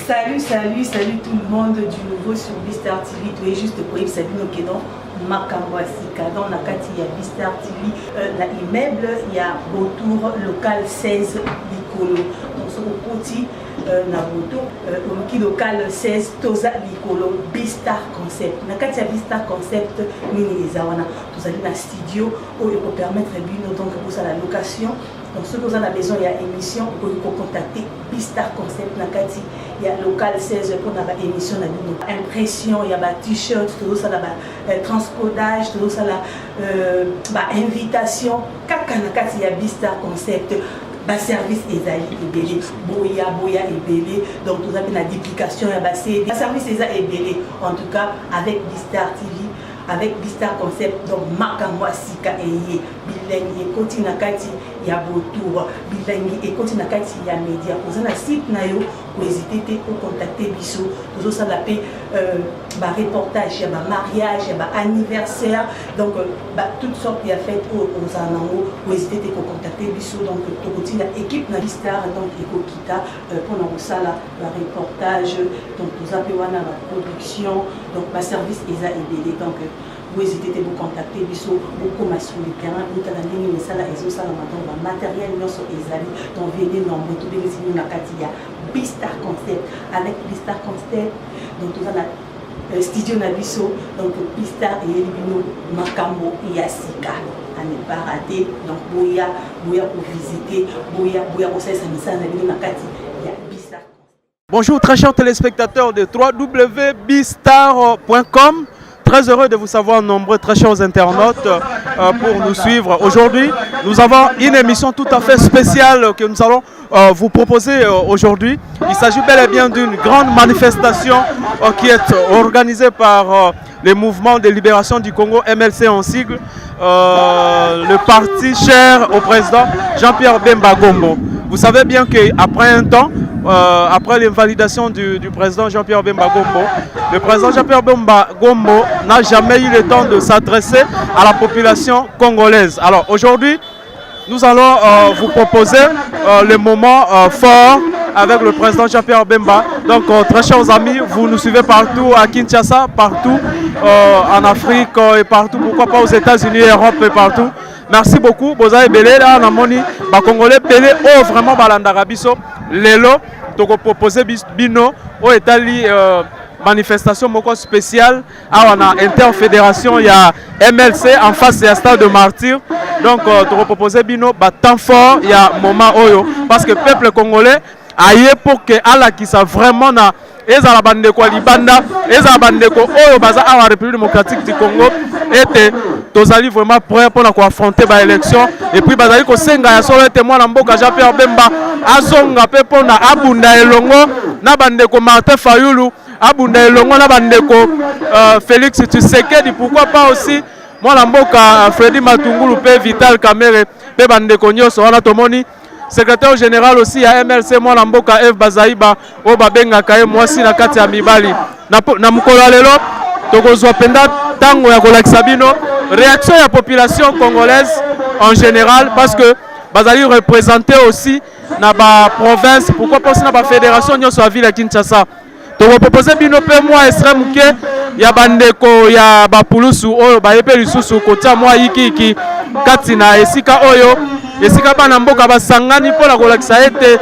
Salut tout le monde du nouveau sur Bistar TV. Tu es juste pour Sabino Kedon, Makambwasika. Dans la carte, il y a Bistar TV. Dans l'immeuble, il y a Beautour local 16 Licolo. Donc, ce petit na Beautour, local 16 Toza Licolo, Bistar Concept. Dans la carte, il y a Bistar Concept, Mini Zawana. Vous allez dans le studio où il peut permettre donc pour ça la location. Donc, ceux qui sont à la maison, il y a émission, vous pouvez contacter Bistar Concept Nakati. Il y a local 16 pour la émission, impression, il y a t-shirt, tout ça, transcodage, tout ça, invitation. Kaka Nakati, il y a Bistar Concept. Service Ezali Ebele, Boya Ebele, donc tout ça, il y a une duplication, il y a service Ezali Ebele, en tout cas avec Bistar TV. Avec Bistar Concept, donc Makambwasika et Bilengi, et Koti Nakati, il y a Beautour, Bilengi, et Koti Nakati, il y a Média. Vous avez un site, vous hésitez à contacter Bissot, vous avez un reportage, il y a un mariage, il y a un anniversaire, donc toutes sortes de fêtes aux Anango, vous hésitez à contacter Bissot, donc tout l'équipe de Bistar, donc Ekokita, pour nous ça le reportage, donc vous avez la production, donc ma service ESA et donc vous hésitez à vous contacter, vous comme sur le terrain, vous avez des messages, matériel, donc venez nombreux, tout les signes Nakatia, Bistar Concept, avec Bistar Concept, donc tout ça, studio Nabiso, donc Bistar et Elibino, Makambo et Yasika. À ne pas rater, donc Boya pour visiter, Boya pour ça, Nakati, il y a Bistar. Bonjour très chers téléspectateurs de www.bistar.com. Très heureux de vous savoir nombreux, très chers internautes, pour nous suivre. Aujourd'hui, nous avons une émission tout à fait spéciale que nous allons vous proposer aujourd'hui. Il s'agit bel et bien d'une grande manifestation qui est organisée par le mouvement de libération du Congo, MLC en sigle, le parti cher au président Jean-Pierre Bemba Gombo. Vous savez bien qu'après un temps, après l'invalidation du président Jean-Pierre Bemba Gombo, le président Jean-Pierre Bemba Gombo n'a jamais eu le temps de s'adresser à la population congolaise. Alors aujourd'hui, nous allons vous proposer le moment fort avec le président Jean-Pierre Bemba. Donc très chers amis, vous nous suivez partout à Kinshasa, partout en Afrique et partout, pourquoi pas aux États-Unis, Europe et partout. Merci beaucoup. Boza Ebele là na moni ba Congolais belé oh vraiment balandaka biso lelo toko proposer bino o etali manifestation moko spéciale à na interfédération il y a MLC en face de Stade de Martyr. Donc toko proposer bino ba temps fort il y a moment oyo parce que peuple congolais aye pour que ala qui ça vraiment na ezala bandeko libanda ezala bandeko oyo baza à la République démocratique du Congo était tozali vraiment prêt pour affronter ba élection et puis bazali ko senga ya solo témoin na mboka Jean-Pierre Bemba azonga pe pona abunda elongo na bandeko Martin Fayulu abunda elongo na bandeko Félix Tshisekedi, pourquoi pas aussi moi na mboka Freddy Matungulu pe Vital Kamerhe pe bandeko nyonso wana tomoni secrétaire général aussi à MLC moi na mboka F Bazaïba o babengaka ye mwasi na kati ya mibali na mukolo lelo tokozwa penda tango ya kolakisa bino réaction de la population congolaise en général parce que bazali représenter aussi na ba province, pourquoi pas aussi na ba fédération nyonso ya ville ya Kinshasa. Donc proposer bino pe moi extrême ke ya bandeko ya ba pulusu oyo ba yepe lisusu kotia moi iki kati na esika oyo esika bana mboka basangani mpona kolakisa ete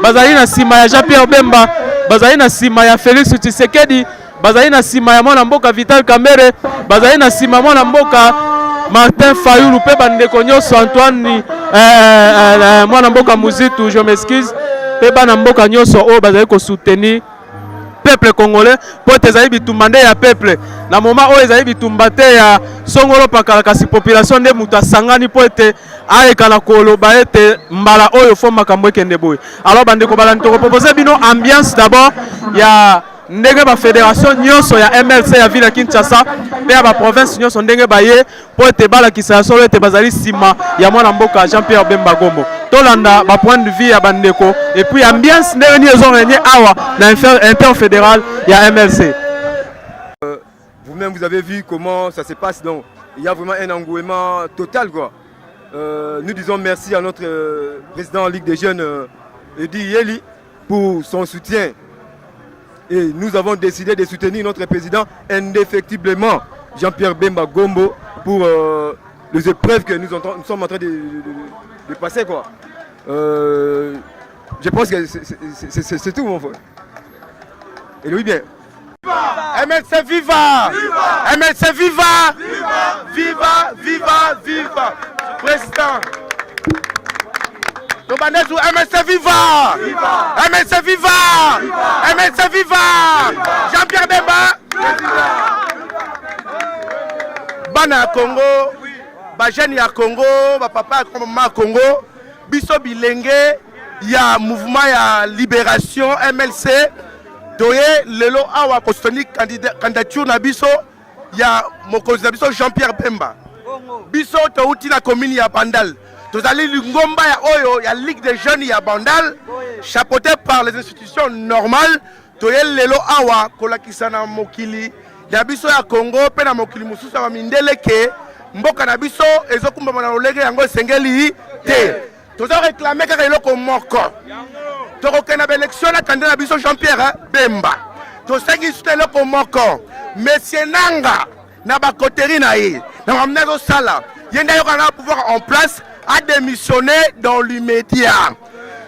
bazali na sima ya Jean-Pierre Bemba, bazali na sima ya Félix Tshisekedi, bazali na sima ya mwana mboka Vital Kamerhe, bazali na sima mwana mboka Martin Fayulu pe bandeko nyonso Antoine mwana mboka Muzitu, je m'excuse, pe bana mboka nyonso oyo bazali ko soutenir peuple congolais pour ezali bitumba ya peuple na moment oyo ezali bitumba te ya songolo pakala kasi population nde mutu asangani po ete ayekana koloba ete mbala oyo fo makambo ekende boye. Alors bandeko balani tokopropose bino ambiance d'abord ya ndenge ba fédération nyonso ya MLC ya ville ya Kinshasa pe ya ba province nyonso ndenge baye po ete balakisa solo ete bazali sima ya mwana mboka Jean-Pierre Bemba Gombo. Tolanda ba point de vue ya bandeko et puis ambiance ndenge ni ezorenie awa na interfédéral ya MLC. Vous-même vous avez vu comment ça se passe, donc il y a vraiment un engouement total quoi. Nous disons merci à notre président en Ligue des Jeunes Eddy Yeli pour son soutien Et nous avons décidé de soutenir notre président indéfectiblement, Jean-Pierre Bemba Gombo, pour les épreuves que nous sommes en train de passer, quoi. Je pense que c'est tout, mon frère. Et oui, bien. MLC viva! MLC viva! Viva! Viva! Viva! Président! MLC viva! MLC viva! MLC viva! Jean-Pierre Bemba! Bana Congo, Bajeni à Congo, papa à Congo, Biso Bilenge, il y a mouvement, il y a libération, MLC, Doye, Lelo Awa Kostoni, candidature na Biso, il y a mon candidat Biso Jean-Pierre Bemba. Biso, Touti na commune, il y a Bandal. Tozali Lungomba, il y a Oyo, il y a Ligue des jeunes, il y a Bandal, chapeauté par les institutions normales, Doye, Lelo Awa, Kolakisana Mokili. Ya biso ya Congo pe na mokili mususu wa mindeleke mboka na biso ezokumba na olege yango sengeli te tozo réclamer kaka eloko moko toko na élection na candidat na biso Jean-Pierre Bemba to sengi sute eloko moko monsieur Nanga na ba koteri na ye na mamnezo sala yenda yoka na pouvoir en place a démissionner dans l'immédiat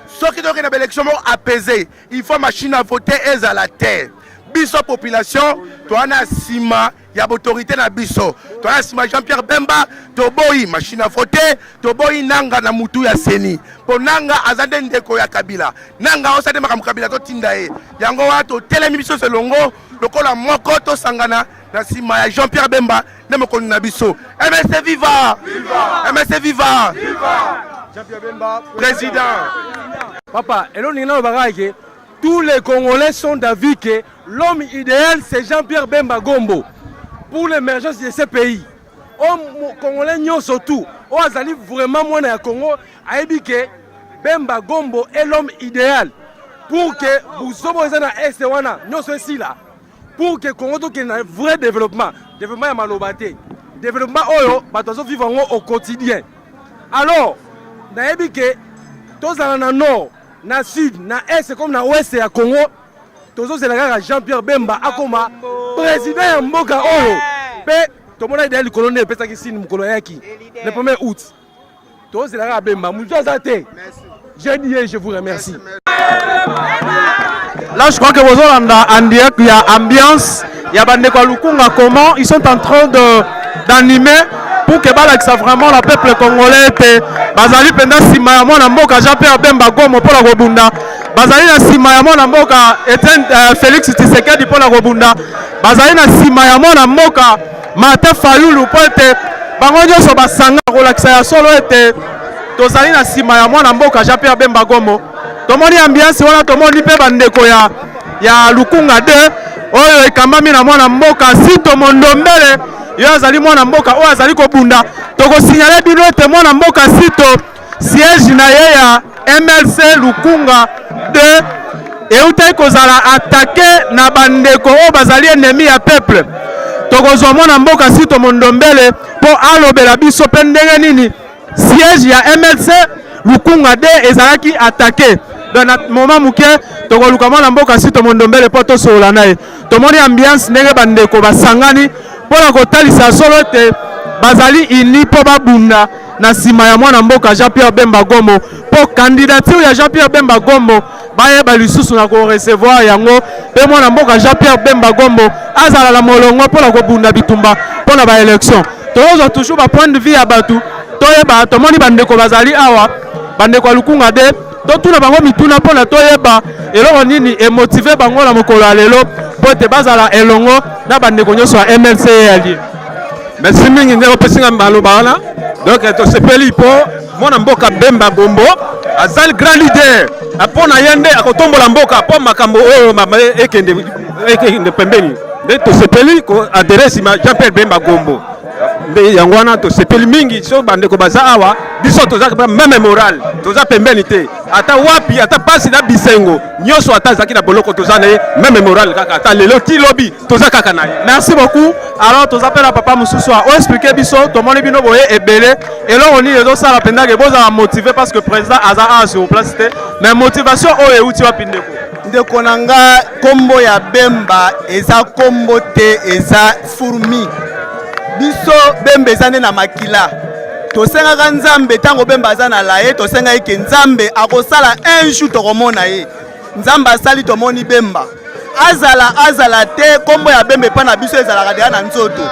soki toke na élection apaisée il faut machine à voter et à la terre. Biso population, toi na sima, y a autorité na biso. Toi na sima Jean-Pierre Bemba, to boy machine à voter, to boy nanga na mutu ya seni. Po nanga azande ndeko ya Kabila. Nanga osade makam Kabila to tindae. Yango wa to telemi biso selongo, lokola moko to sangana na sima ya Jean-Pierre Bemba, na mokoni na biso. MLC viva! Viva! MLC viva! Viva! Jean-Pierre Bemba, président. Papa, et l'on est tous les Congolais sont d'avis que l'homme idéal, c'est Jean-Pierre Bemba Gombo pour l'émergence de ce pays. Les Congolais n'y ont surtout. Aux Azali vraiment moins à Congo, a dit que Bemba Gombo est l'homme idéal pour que vous soyez dans l'Est nous sommes ici là. Pour que le Congo ait un vrai développement. Développement à Malobate. Développement où vivre au quotidien. Alors, on a dit que tous dans le nord, na sud, na est comme na ouest ya Congo, tozo c'est la Jean-Pierre Bemba akoma président ya mboka oyo. Pe to mona idéal colonel pesa ki signe mukolo yaki le 1er août. Tozo c'est la Bemba mujazate. Je vous remercie. Là je crois que vous en direct, il y a ambiance, il y a Bandeko Lukunga comment ils sont en train d'animer pour que ça vraiment le peuple congolais te bazali penda sima ya mwana mboka Jean-Pierre Bemba Gombo pour la Robunda bazali na sima ya mwana mboka Félix Tshisekedi pour la Robunda bazali na sima ya mwana mboka Martin Fayulu pour ete bango nyonso basanga kolakisa ya solo ete tozali na sima ya mwana mboka Jean-Pierre Bemba Gombo tomoni ambiance wana tomoni pe bandeko ya Lukunga 2 oyo ekambami na mwana mboka Sito Mondombele yo azali mwana mboka oyo azali kobunda tokosignale bino ete mwana mboka Sito siège na ye ya MLC Lukunga 2 eutai kozala attaqué na bandeko oyo bazali ennemi ya peuple tokozwa mwana mboka Sito Mondombele po alobela biso pe ndenge nini siège ya MLC Lukunga 2 ezalaki attaqué dans notre moment muke tokoluka mwana mboka Sito Mondombele po tosola na ye tomoni ambiance ndenge bandeko basangani pona kotalisa solo te bazali ini po babunda na sima ya mwana mboka Jean-Pierre Bemba Gombo po candidature ya Jean-Pierre Bemba Gombo bayeba lisusu na ko recevoir yango pe mwana mboka Jean-Pierre Bemba Gombo azala la molongo pona kobunda bitumba pona ba élection tozo toujours ba point de vue ya batu toyeba tomoni bandeko bazali awa bandeko Lukunga de totuna bango mituna pona toyeba eloko nini emotiver bango na mokolo ya lelo po te bazala elongo na bandeko nyonso ya MLC ali. Merci mingi ngero pesinga maloba wana. Donc to sepeli po mwana mboka Bemba Gombo azali grand leader apona yende akotombola mboka po makambo oyo mama ekende pembeni. De to sepeli ko adresse ma Jean-Pierre Bemba Gombo. De yangwana to sepeli mingi so bandeko baza awa biso toza même moral toza pembeni te ata wapi ata pasi na bisengo nyoso ata zaki na boloko toza na même moral kaka ata lelo ti lobi toza kaka na. Merci beaucoup. Alors toza pela papa mususu o expliquer biso to moni bino boye ebele eloko ni ezo sala penda ke boza motivé parce que président aza sur place te mais motivation o euti wa pindeko ndeko na nga kombo ya Bemba eza kombo te eza fourmi biso Bemba eza nde na makila tosengaka Nzambe tango Bemba aza na laye tosengaka ke Nzambe akosala un jour tokomona ye Nzambe asali tomoni Bemba azala te kombo ya Bemba epa na biso ezalaka deya na nzoto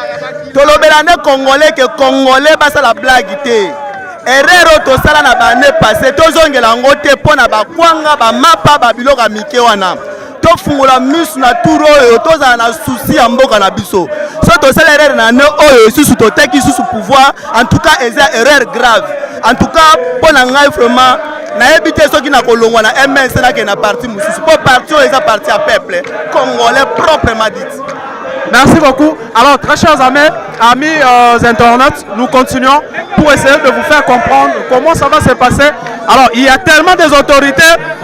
tolobela nde congolais ke congolais basala blague te erreur tosala na bane passé tozongela yango te mpona bakwanga bamapa babiloko ya mike wana tofungola misu na tour oyo tozala na souci ya mboka na biso so tosala erreur na ne oyo lisusu toteki lisusu pouvoir en tout cas eza erreur grave en tout cas mpona ngai vraiment nayebi te soki na kolongwa na MNC nake na parti mosusu mpo parti oyo eza parti ya peuple congolais proprement dit. Merci beaucoup. Alors, très chers amis internautes, nous continuons pour essayer de vous faire comprendre comment ça va se passer. Alors, il y a tellement des autorités,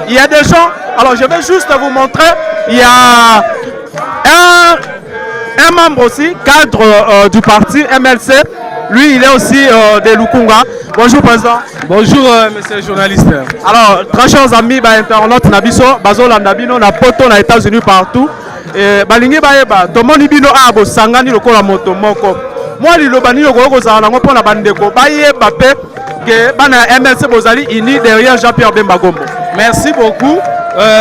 il y a des gens. Alors, je vais juste vous montrer. Il y a un membre aussi, cadre du parti MLC. Lui, il est aussi de Lukunga. Bonjour, président. Bonjour, monsieur le journaliste. Alors, très chers amis internautes, Nabiso, Bazola Nabino, Napoto, aux États-Unis, partout. Balingi bayeba tomoni bino abo sangani lokola moto moko moi liloba ni lokoko kozala nango mpona bandeko bayeba pe ke bana MLC bozali ini derrière Jean-Pierre Bemba Gombo. Merci beaucoup.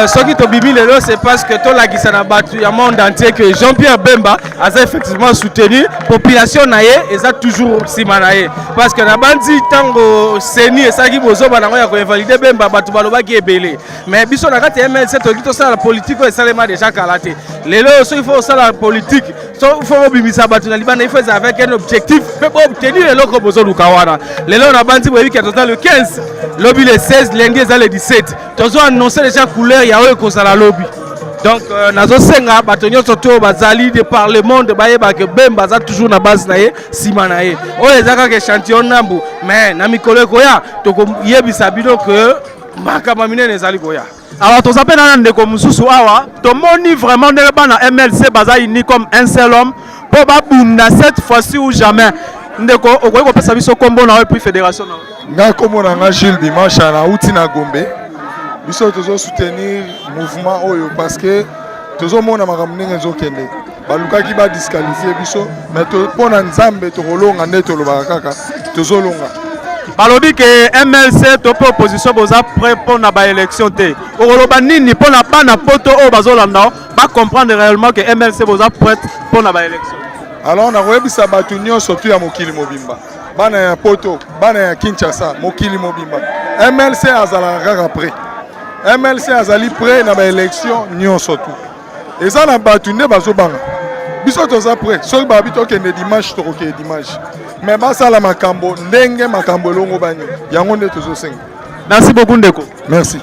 Ce qui tobimi lelo c'est parce que to lakisa na batu ya monde entier que Jean-Pierre Bemba a effectivement soutenu population naye eza toujours sima naye parce que na bandi tango seni esaki bozoba nango ya ko invalider Bemba batu balobaki ebele mais biso na kati MLC to kito sala politique et salema déjà kalaté lelo so il faut sala politique so il faut bimisa batu na libana il faut avec un objectif pour obtenir lelo ko bozo wana lelo na bandi boyebi que total le 15 lobby le 16 lundi eza le 17 tozo annoncer déjà couleur ya oyo kozala lobby donc nazosenga bato nyonso to bazali de par le monde bayeba que Bemba za toujours na base na ye sima na ye oyo ezaka ke échantillon nambu mais na mikolo koya to yebisa bino que makama minene ezali koya. Alors tous appels dans ndeko mususu awa tomoni vraiment ndenge bana MLC baza uni comme un seul homme pour babunda cette fois-ci ou jamais ndeko okoki kopesa biso kombo na puis fédération na nga kombo na nga Gilles Dimanche na uti na Gombe biso tozo soutenir mouvement oyo parce que tozo mona makambo ndenge ezokende balukaki ba disqualifier biso mais to pona Nzambe to kolonga nde to lobaka kaka tozo longa balobi que MLC to opposition boza prêt pour na ba élection te okoloba nini pour na bana poto o bazolanda ba comprendre réellement que MLC boza prêt pour na ba élection. Alors na koyebisa bato nyonso tu ya mokili mobimba bana ya poto bana ya Kinshasa mokili mobimba MLC azalaka kaka prêt MLC azali prêt na ba élection nyonso tu eza na bato nde bazobanga biso toza prêt soki babi tokende dimanche tokokende dimanche mais basala makambo ndenge makambo elongo bani yango nde tozosenga. Merci beaucoup ndeko. Merci.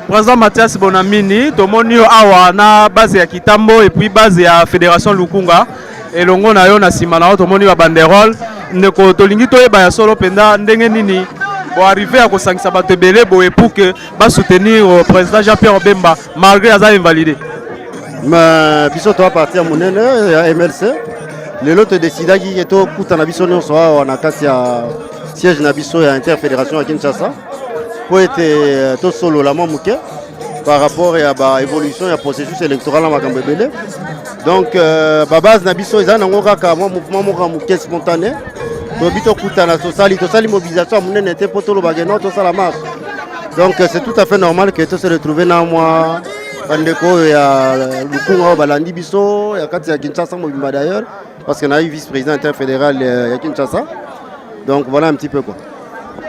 Président Mathias Bonamini, tomoni awa na base ya Kitambo et puis base ya Fédération Lukunga et longo na yo na sima na tomoni ba banderole ndeko tolingi toyeba ya solo penda ndenge nini bo arriver à kosangisa bato ebele boye pour que ba soutenir au président Jean-Pierre Bemba malgré aza invalidé. Mais biso to partir monene ya MLC lelo to décidaki que to kutana biso nyonso awa na kati ya siège na biso ya interfédération à Kinshasa pour être tout solo la moke par rapport à la évolution et processus électoral en Makambebele. Donc la base na biso eza nango kaka mouvement moko moke spontané to bito kutana to sali mobilisation monene était pour tout le bageno to sala marche. Donc c'est tout à fait normal que to se retrouver na moi bandeko ya Lukunga balandi biso ya kati ya Kinshasa mobimba d'ailleurs parce qu'on a eu vice-président interfédéral ya Kinshasa. Donc voilà un petit peu quoi.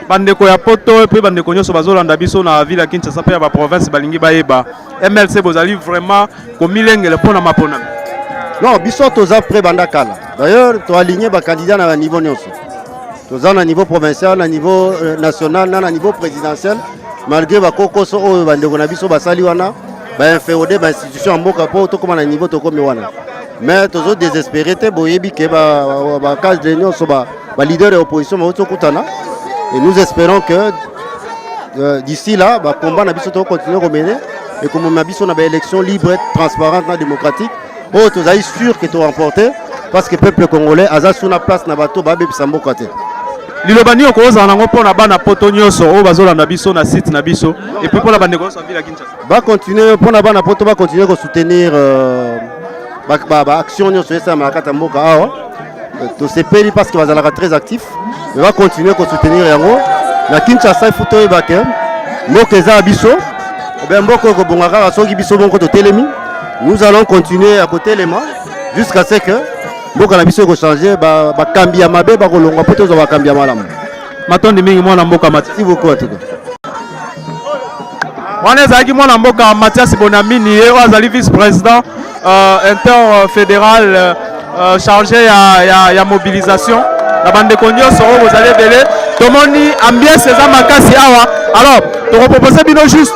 Bandeko ya poto et puis bandeko nyonso bazolanda biso na ville ya Kinshasa pe ba province balingi bayeba MLC bozali vraiment komilengele pona mapona. Non, biso toza prêt banda kala. D'ailleurs, to aligné ba candidat na niveau nyonso. Toza na niveau provincial, na niveau national, na niveau présidentiel malgré ba kokoso o bandeko na biso basali wana ba inféodé ba institution mboka po to koma na niveau to komi wana. Mais tozo désespéré te boyebi ke ba cadre de nyonso ba leader de l'opposition ba kutana. Et nous espérons que d'ici là, le combat va continuer à mener et que nous avons une élection libre, transparente et démocratique. Oh, tu es sûr que tu vas remporter parce que le peuple congolais a une place dans le bateau. liloba nini okozala nango mpona bana poto nyonso oyo bazolanda biso na site na biso et puis mpona bandeko nyonso ya ville ya Kinshasa? Bacontinue mpona bana poto bacontinue kosoutenir baaction nyonso esalama na kati ya mboka awa. Tosepeli parce que bazalaka très actif, mais bacontinue kosoutenir yango na Kinshasa. Ifu toyeba ke mboka eza ya biso, mboka ekobonga kaka soki biso moko totelemi. Nous allons continuer à kotelema jusqu'à ce que mboka na biso ekochange, bakambi ya mabe bakolongwa mpo tozwa bakambi ya malamu. Matondi mingi mwana mboka Merci beaucoup en tout cas. wana ezalaki mwana mboka Mathias Bonamini ye oyo azali vice-président interfédéral chargé ya mobilisation na bandeko nyonso oyo bozali ebele. Tomoni ambiance eza makasi awa. Alors tokopropose bino juste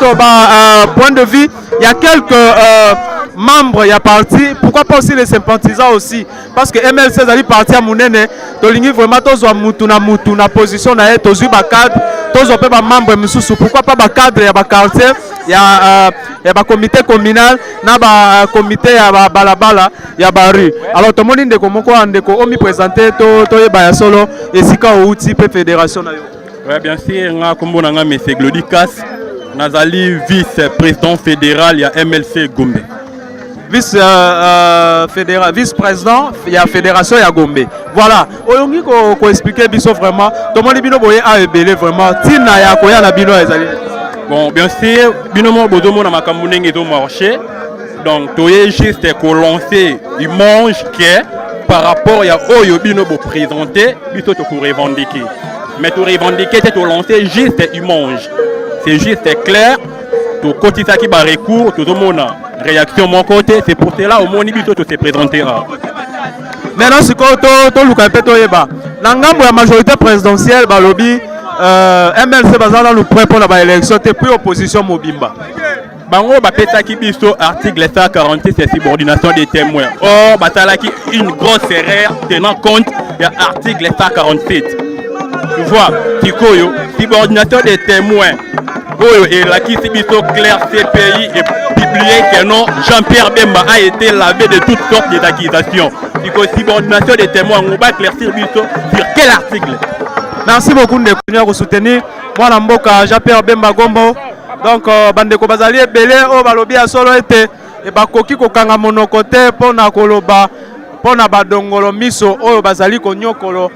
point de vue, il y a quelques membres ya parti, pourquoi pas aussi les sympathisants aussi, parce que MLC ezali parti ya munene, tolingi vraiment tozwa mutu na position na ye, tozwi ba cadre, tozwa pe ba membre misusu, pourquoi pas ba cadre ya ba quartier, ya ba comité communal na ba comité ya ba balabala ya ba rue. Alors tomoni ndeko moko ndeko omi présenter to yeba ya solo esika outi pe fédération na yo. Ouais, bien sûr, nga kombo na nga monsieur Glodikas, nazali vice-président fédéral ya MLC Gombe. Vice-président ya fédération ya Gombe. Voilà. Oyongi ko expliquer biso vraiment. Tomoni bino boye a ebele vraiment. Tina ya koya na bino ezali. Bon, bien sûr, bino mo bozomo na makambo ndenge zo marché. Donc toye juste ko lancer image que par rapport ya oyo bino bo présenter, biso to ko revendiquer. Mais to revendiquer c'est to lancer juste image. C'est juste clair. To kotisa ki ba recours, to zomona réaction mon côté, c'est pour cela au moni bito to se présenter à. Maintenant si to luka pe to yeba. Na ngambo ya majorité présidentielle ba lobby MLC bazala nous prêt pour la élection te puis opposition mobimba. Bango ba petaki biso article 146 c'est subordination des témoins. Or batalaki une grosse erreur tenant compte de l'article 147. Tu vois, Tikoyo, subordination des témoins. Oyo et la qui biso clair CPI et publié que non Jean-Pierre Bemba a été lavé de toutes sortes d'accusations. Il faut subordination des témoins, on va éclaircir biso sur quel article. Merci beaucoup de venir soutenir moi mboka Jean-Pierre Bemba Gombo. Donc bandeko bazali ebele o balobi ya solo ete e bakoki kokanga monoko te pona koloba pona badongolo miso oyo bazali konyokolo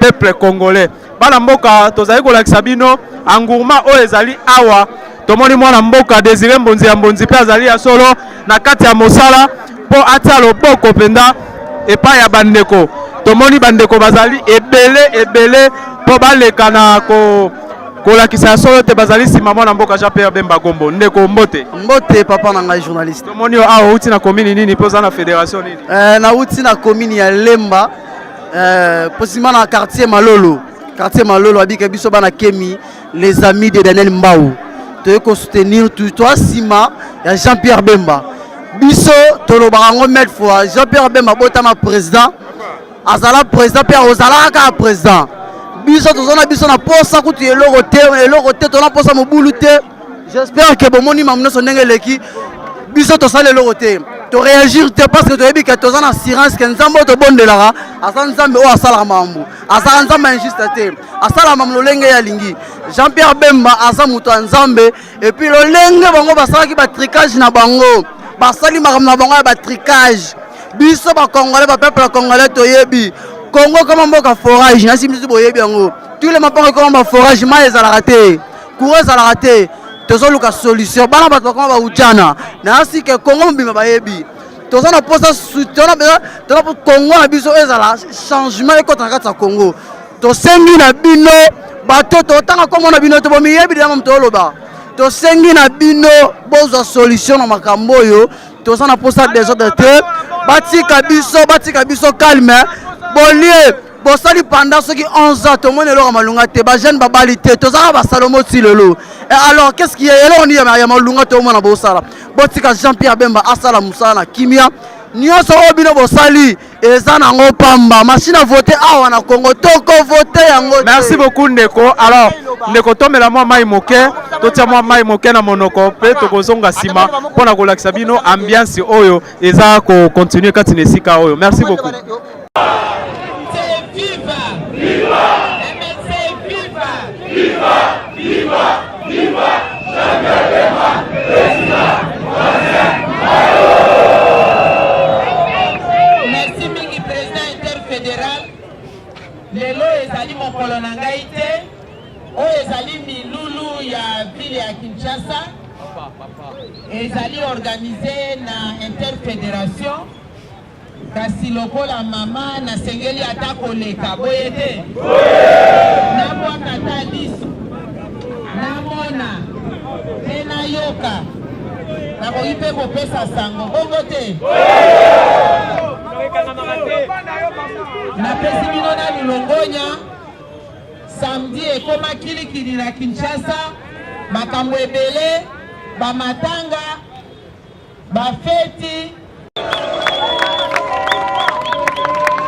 peuple congolais. Bana mboka tozali kolakisa bino engouement oyo ezali awa. Tomoni mwana mboka Désiré Mbonzi ya Mbonzi pe azali ya solo na kati ya mosala po atia loboko penda epai ya bandeko. Tomoni bandeko bazali ebele po baleka na kolakisa ya solo te bazali sima mwana mboka Jean-Pierre Bemba Gombo. Ndeko mbote papa na ngai journaliste. Tomoni awa uti na commune nini po za na fédération nini? Na uti na commune ya Lemba possiblement na quartier Malolo. Quartier Malolo abika biso bana Kemi les amis de Daniel Mbao. Tu ko soutenir toi Sima ya Jean-Pierre Bemba. Biso tolobango mettre fois Jean-Pierre Bemba botama président. Azala président Pierre Ozala ka président. Biso tozona biso na posa kutu eloko te tona posa mobulu te. J'espère que bomoni mamno sonenge leki biso to sale eloko te. To réagir te parce que to yebi que tozana assurance que nzambo to bondelara asa nzambe o asala mambu. Asa nzambe injuste te. Asala mamlo lenge ya lingi. Jean-Pierre Bemba asa muto nzambe et puis lo lenge bango basala ki ba tricage na bango. Basali makambo na bango ya ba tricage. Biso ba congolais ba peuple congolais to yebi. Congo comme mboka forage na simisi boyebi yango. Tous les mapango comme ba forage ma ezala raté. Courage ezala raté. Tozoluka solution bana bato comme ba ujana. Na asi ke Congo mbima bayebi. Tozana posa soutien na Congo na biso ezala changement ekota kati ya Congo. To sengi na bino bato to tanga Congo na bino to bomiyebi na mtoloba. To sengi na bino bozo solution na makambo yo. Tozana posa désordre te. Batika biso calme. Bolie bosali pendant ce qui 11 ans tout le monde est là malunga te ba jeune babalité to za ba salomo tilelo. Et alors qu'est-ce qui est là on y a malunga to mona bosala botika Jean-Pierre Bemba asala musala kimia nyonso obino bosali ezana ngo pamba machine à voter awa na Congo toko voter yango. Merci beaucoup ndeko. Alors ndeko tomela moi mai moke totia moi mai moke na monoko pe to kozonga sima pona kolakisa bino ambiance oyo eza ko continuer kati nesika oyo. Merci beaucoup. Viva! Viva! MLC Merci mingi président interfédéral. Lelo ezali mokolo na ngai te. Oyo ezali milulu ya ville ya Kinshasa. Ezali organisé na interfédération. Kasi lokola mama na sengeli ata koleka boye te. Nabwaka ta liso. Namona. Tena yoka. Nakoki mpe kopesa sango. Bongo te. Napesi bino na lulongonya. Samedi ekoma kilikili na Kinshasa. Makambo ebele. Bamatanga. Bafeti.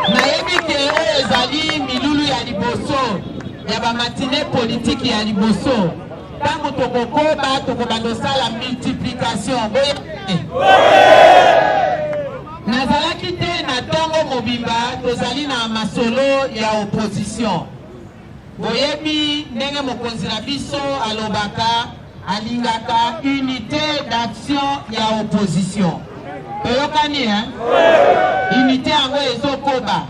Nayebi ke oyo ezali milulu ya liboso ya bamatine politiki ya liboso. Tango tokokoba tokobandosala multiplication. Nazalaki te na tongo mobimba tozali na masolo ya opposition. Boyebi ndenge mokonzi na biso alobaka alingaka unité d'action ya opposition. Toyokani unité yango ezokoba.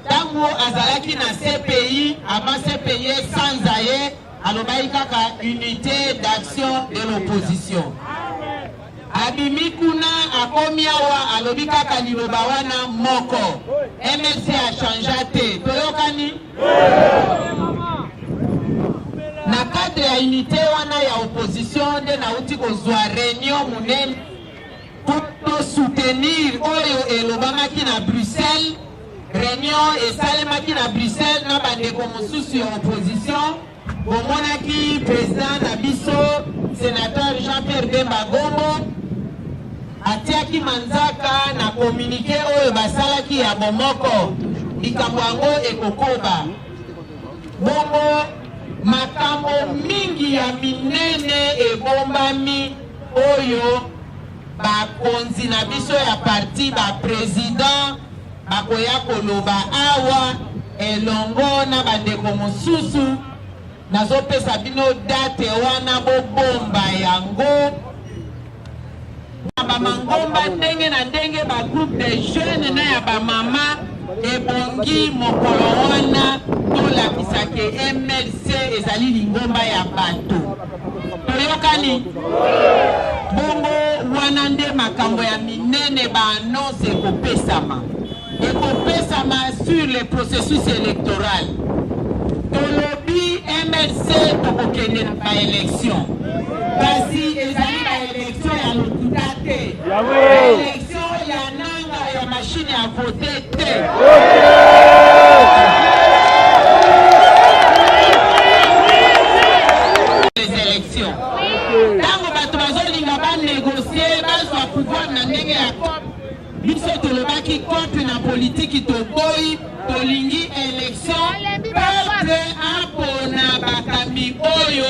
Tango azalaki na CPI, avant CPI sans aye, alobaki kaka unité d'action de l'opposition. Abimi kuna akomi awa alobi kaka liloba wana moko. MLC a changé te. Toyokani? Na cadre ya unité wana ya opposition nde nauti kozwa réunion munene pour soutenir oyo elobamaki na Bruxelles. Réunion esalemaki na Bruxelles na bandeko mosusu ya opposition. Bomonaki président na biso sénateur Jean-Pierre Bemba Gombo atiaki manzaka na communiqué oyo basalaki ya bomoko likambo yango ekokoba. Bongo makambo mingi ya minene ebombami oyo bakonzi na biso ya parti ba président bakoya koloba awa elongo na bandeko mosusu. Nazopesa bino date wana bobomba yango. Bamangomba ndenge na ndenge ba groupe de jeunes na ya bamama ebongi mokolo wana tolakisake MLC ezali lingomba ya bato. Toyokani? Bongo wana nde makambo ya minene ba annonce ekopesama. Ekopesama sur le processus électoral. Tolobi MLC tokokende na ba élection. Kasi ezali ba élection ya lokuta te. Élection ya nanga ya machine ya voter te. Les élections. Tango bato bazolinga ba négocier bazwa pouvoir na ndenge ya COP. Biso tolobaki COP na politique toboyi tolingi élection. Peuple apona bakambi oyo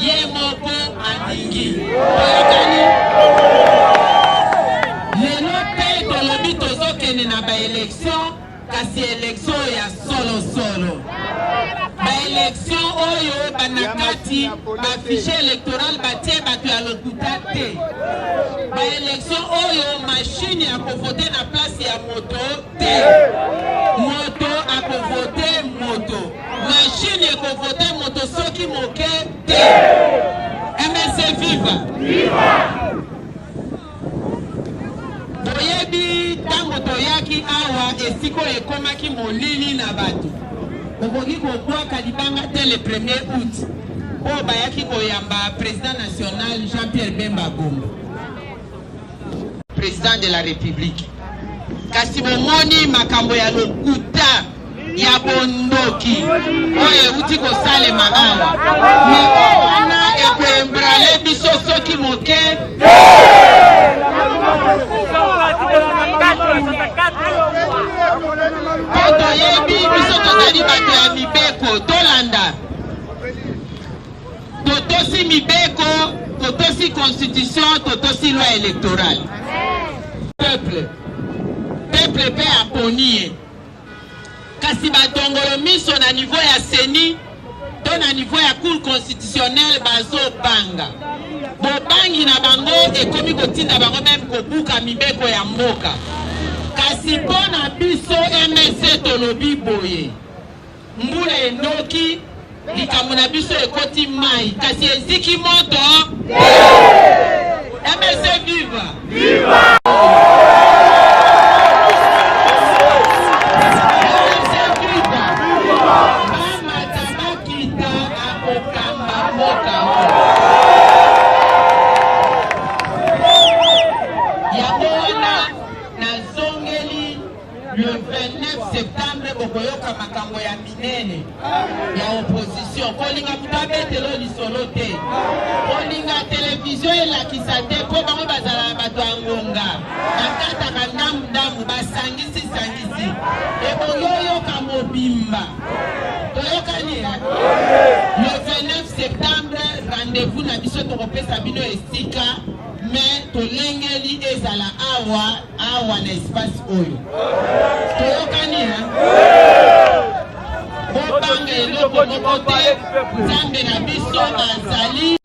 ye moko andingi. Lelo pe tolobi tozokende na ba élection kasi élection ya solo solo. Ba élection oyo banakati ba fichier électoral batie bato ya lokuta te. Ba élection oyo machine ya kovote na place ya moto te. Moto akovote moto. Machine ya kovote moto soki moke te. MLC viva. Viva. Boyebi tango toyaki awa esiko ekomaki molili na bato. Okoki kokwa libanga te le 1er août. Po bayaki koyamba président national Jean-Pierre Bemba Gombo. Président de la République. Kasi bomoni makambo ya lokuta ya bondoki. Oye uti kosale maala. Me wana ekoembrale biso soki moke. Koto yebi biso tozali bato ya mibeko tolanda. Totosi mibeko, totosi constitution, totosi loi électorale. Peuple pe aponi. Kasi batongolo miso na niveau ya seni to to na niveau ya cour constitutionnelle bazobanga bobangi na bango ekomi kotinda bango meme kobuka mibeko ya mboka kasi mpo na biso MLC tolobi boye mbula enoki likambo na biso ekoti mai kasi eziki moto MLC viva viva le 29 septembre bokoyoka makambo ya minene ya opposition kolinga mutabetelo lisolo te kolinga televizio elakisa te mpo bango bazala na bato ya ngonga bakataka ndamu basangisi eboyoyoka mobimba toyokani le 29 septembre rendez-vous na biso tokopesa bino esika mais tolengeli ezala awa na espace oyo toyokani bobanga eloko moko te nzambe na biso azali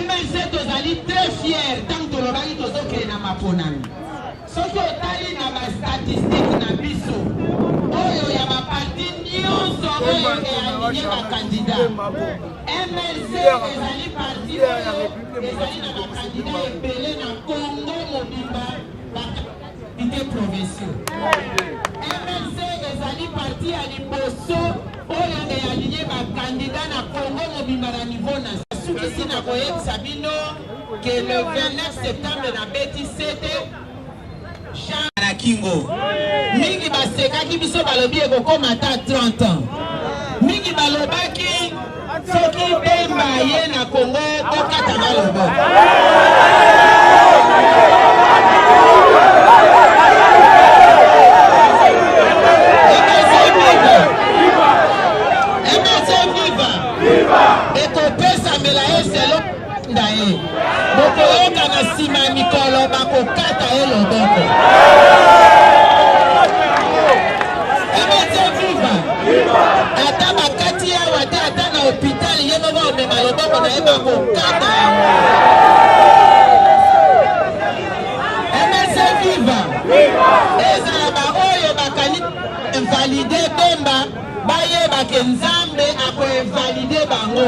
MLC tozali très fier ntango tolobaki tozokende na maponami soki otali na bastatistike na biso oyo ya baparti nyonso oyo ealinye bakandida MLC ezali parti oyo ezali na bakandida ebele na Congo mobimba bakandida provinciaux MLC ezali parti ya liboso oyo ealinye bakandida na Congo mobimba na niveau na sukisi na koyebisa bino ke le 29 septembre na beti sete Jean na Kingo mingi basekaki biso balobi ekokoma ta 30 ans mingi balobaki soki Bemba ye na Congo kokata balobo ekopesa mela ye selo ndaye bokoyoka na nsima ya mikolo bakokata ye loboko ata bakati awa te ata na hôpital ye moko omema loboko na ye bakokata yango MLC viva ezala baoyo bakani invalide Bemba bayebake nzambe akoinvalide bango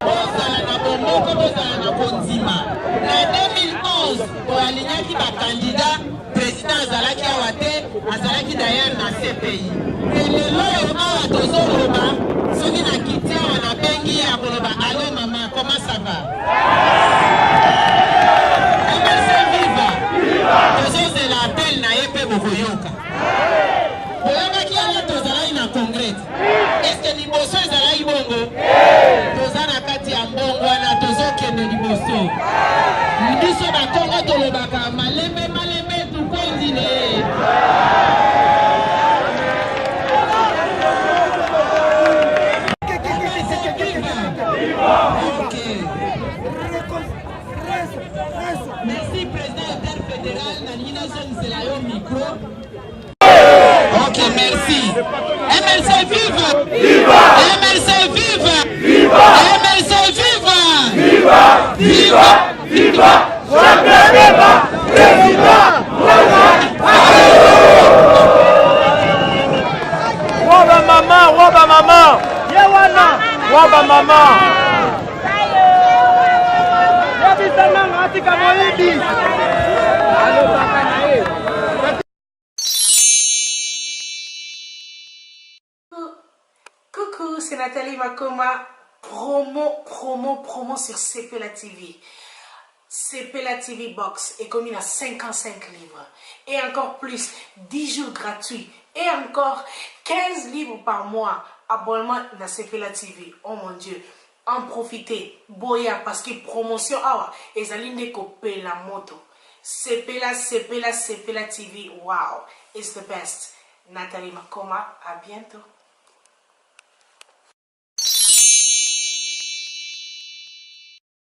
bozala na bomoko bozala na kondima na 2011 toalignaki bakandida président azalaki awa te azalaki d'ailleurs na CPI lelo oyo awa tozoloba soki na kiti awa nabengi ya koloba allo mama comment ça va MLC viva tozozela appel na ye mpe bokoyoka boyokaki awa tozalaki na congrès eske liboso ezalaki bongo toza na kati ya mbongo wana tozokende liboso biso bakongo tolobaka malembe tukondine merci président interfédéral nalingi nazongisela yo micro. Ok, merci. MLC viva! Viva! MLC viva! Viva! MLC viva! Viva! Viva! Viva! Jean-Pierre Bemba! Président! Waba mama! Waba mama! Yewana! Waba mama! Yabisananga atika moyidi! Allo bakanae! Coucou, c'est Nathalie Makoma. Promo sur CPLA TV. CPLA TV Box est commis à 55 livres. Et encore plus, 10 jours gratuits. Et encore 15 livres par mois. Abonnement dans CPLA TV. Oh mon Dieu. En profitez. Boya, parce que promotion, et Zaline Kopé la moto. CPLA TV. Wow. It's the best. Nathalie Makoma. À bientôt.